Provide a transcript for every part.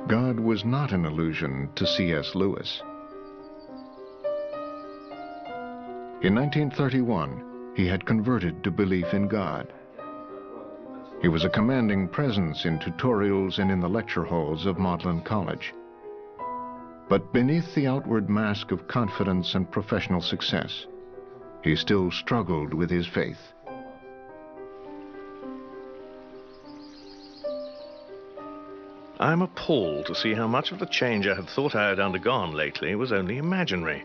God was not an illusion to C.S. Lewis. In 1931, he had converted to belief in God. He was a commanding presence in tutorials and in the lecture halls of Magdalen College. But beneath the outward mask of confidence and professional success, he still struggled with his faith. I'm appalled to see how much of the change I had thought I had undergone lately was only imaginary.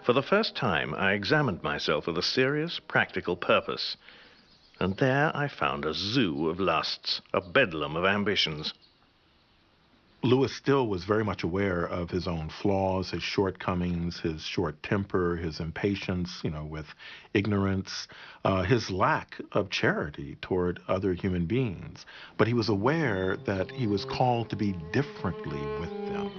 For the first time, I examined myself with a serious, practical purpose. And there I found a zoo of lusts, a bedlam of ambitions. Lewis still was very much aware of his own flaws, his shortcomings, his short temper, his impatience, with ignorance, his lack of charity toward other human beings. But he was aware that he was called to be differently with them.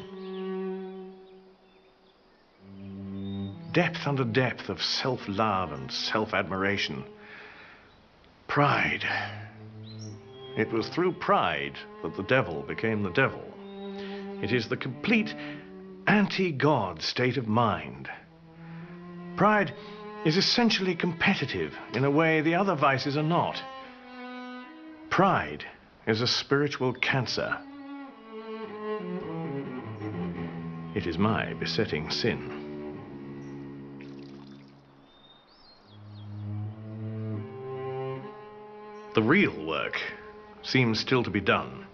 Depth under depth of self-love and self-admiration. Pride. It was through pride that the devil became the devil. It is the complete anti-God state of mind. Pride is essentially competitive in a way the other vices are not. Pride is a spiritual cancer. It is my besetting sin. The real work seems still to be done.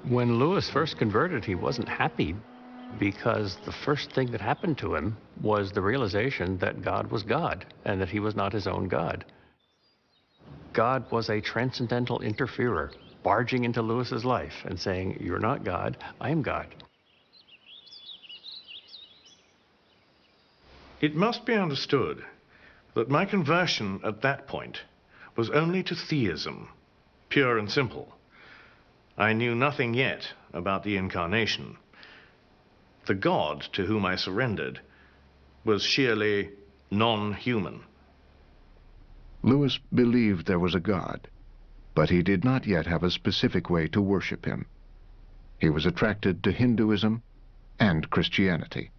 When Lewis first converted, he wasn't happy because the first thing that happened to him was the realization that God was God and that he was not his own God. God was a transcendental interferer, barging into Lewis's life and saying, "You're not God, I am God." It must be understood that my conversion at that point was only to theism, pure and simple. I knew nothing yet about the incarnation. The God to whom I surrendered was sheerly non-human. Lewis believed there was a God, but he did not yet have a specific way to worship him. He was attracted to Hinduism and Christianity.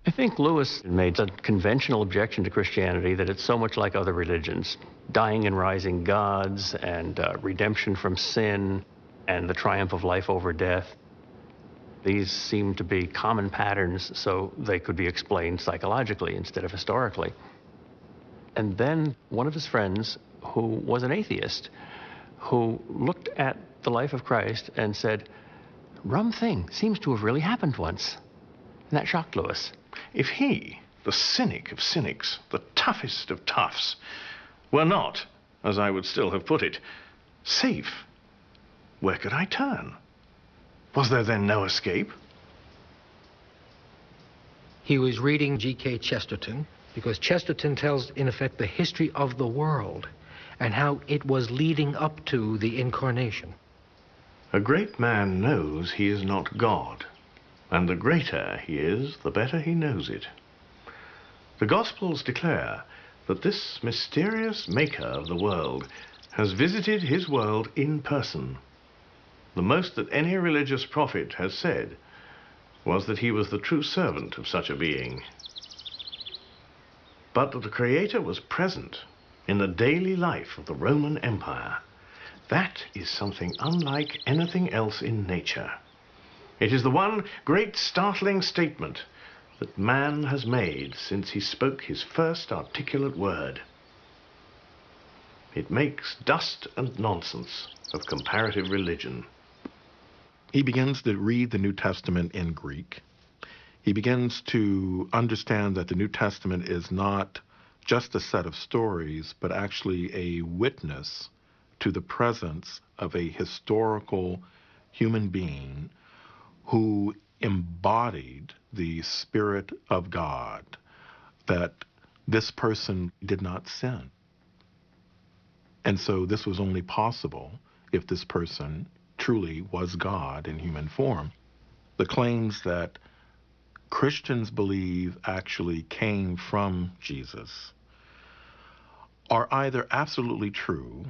I think Lewis made a conventional objection to Christianity that it's so much like other religions. Dying and rising gods, and redemption from sin, and the triumph of life over death. These seem to be common patterns, so they could be explained psychologically instead of historically. And then one of his friends, who was an atheist, who looked at the life of Christ and said, "Rum thing, seems to have really happened once." And that shocked Lewis. If he, the cynic of cynics, the toughest of toughs, were not, as I would still have put it, safe, where could I turn? Was there then no escape? He was reading G.K. Chesterton, because Chesterton tells, in effect, the history of the world and how it was leading up to the incarnation. A great man knows he is not God, and the greater he is, the better he knows it. The Gospels declare that this mysterious maker of the world has visited his world in person. The most that any religious prophet has said was that he was the true servant of such a being. But that the Creator was present in the daily life of the Roman Empire, that is something unlike anything else in nature. It is the one great startling statement that man has made since he spoke his first articulate word. It makes dust and nonsense of comparative religion. He begins to read the New Testament in Greek. He begins to understand that the New Testament is not just a set of stories, but actually a witness to the presence of a historical human being who embodied the Spirit of God, that this person did not sin. And so this was only possible if this person truly was God in human form. The claims that Christians believe actually came from Jesus are either absolutely true,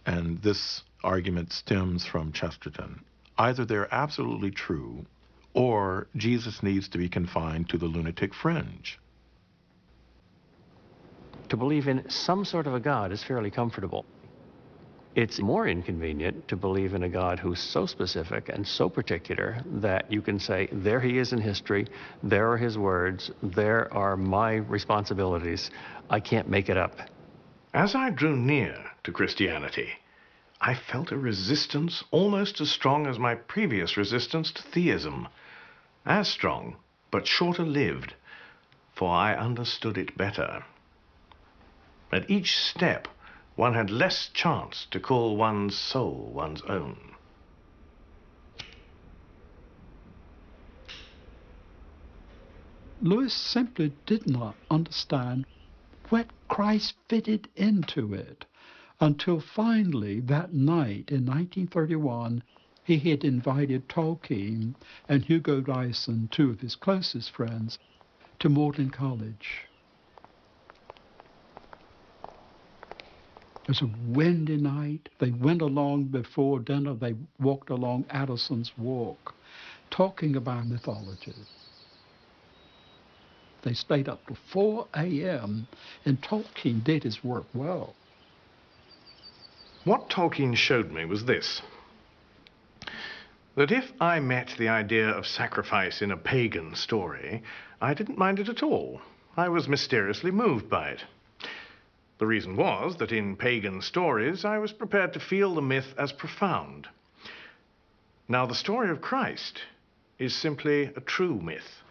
and this argument stems from Chesterton, either they're absolutely true or Jesus needs to be confined to the lunatic fringe. To believe in some sort of a God is fairly comfortable. It's more inconvenient to believe in a God who's so specific and so particular that you can say, there he is in history, there are his words, there are my responsibilities, I can't make it up. As I drew near to Christianity, I felt a resistance almost as strong as my previous resistance to theism. As strong, but shorter-lived, for I understood it better. At each step, one had less chance to call one's soul one's own. Lewis simply did not understand what Christ fitted into it until finally that night in 1931 he had invited Tolkien and Hugo Dyson, two of his closest friends, to Magdalen College. It was a windy night. They went along before dinner. They walked along Addison's Walk, talking about mythology. They stayed up till 4 a.m., and Tolkien did his work well. What Tolkien showed me was this: that if I met the idea of sacrifice in a pagan story, I didn't mind it at all. I was mysteriously moved by it. The reason was that in pagan stories I was prepared to feel the myth as profound. Now, the story of Christ is simply a true myth.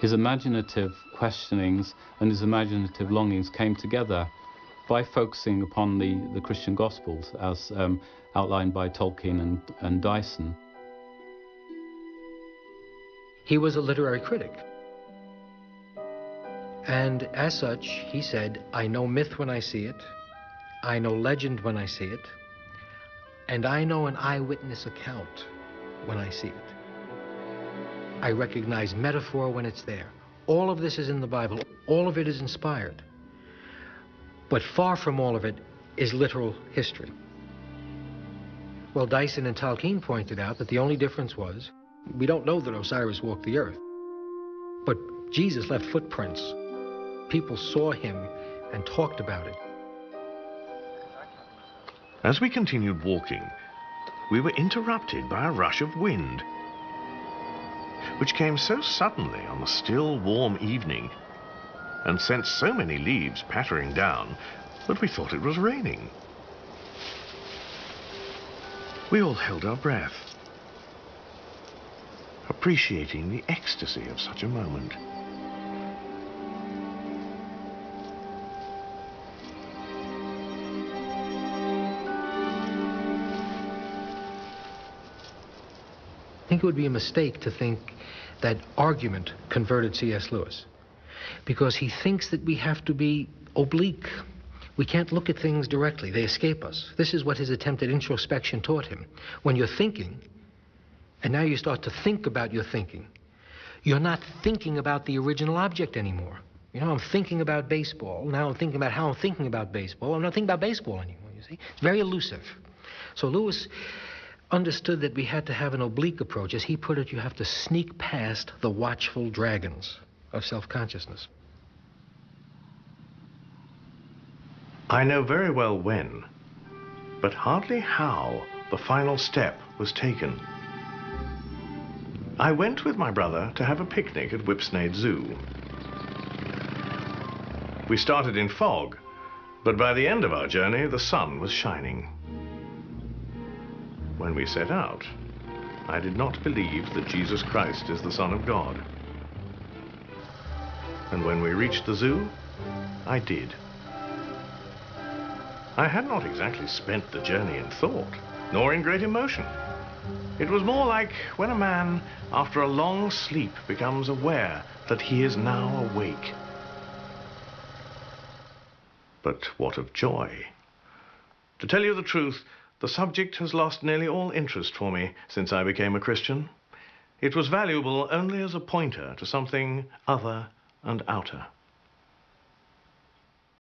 His imaginative questionings and his imaginative longings came together by focusing upon the Christian Gospels as outlined by Tolkien and Dyson. He was a literary critic. And as such, he said, I know myth when I see it, I know legend when I see it, and I know an eyewitness account when I see it. I recognize metaphor when it's there. All of this is in the Bible. All of it is inspired. But far from all of it is literal history. Well, Dyson and Tolkien pointed out that the only difference was, we don't know that Osiris walked the earth, but Jesus left footprints. People saw him and talked about it. As we continued walking, we were interrupted by a rush of wind, which came so suddenly on a still, warm evening and sent so many leaves pattering down that we thought it was raining. We all held our breath, appreciating the ecstasy of such a moment. I think it would be a mistake to think that argument converted C.S. Lewis, because he thinks that we have to be oblique. We can't look at things directly. They escape us. This is what his attempt at introspection taught him. When you're thinking, and now you start to think about your thinking, you're not thinking about the original object anymore. You know, I'm thinking about baseball. Now I'm thinking about how I'm thinking about baseball. I'm not thinking about baseball anymore, you see. It's very elusive. So Lewis understood that we had to have an oblique approach. As he put it, you have to sneak past the watchful dragons of self-consciousness. I know very well when, but hardly how, the final step was taken. I went with my brother to have a picnic at Whipsnade Zoo. We started in fog, but by the end of our journey, the sun was shining. When we set out, I did not believe that Jesus Christ is the Son of God. And when we reached the zoo, I did. I had not exactly spent the journey in thought, nor in great emotion. It was more like when a man, after a long sleep, becomes aware that he is now awake. But what of joy? To tell you the truth, The subject has lost nearly all interest for me since I became a Christian. It was valuable only as a pointer to something other and outer.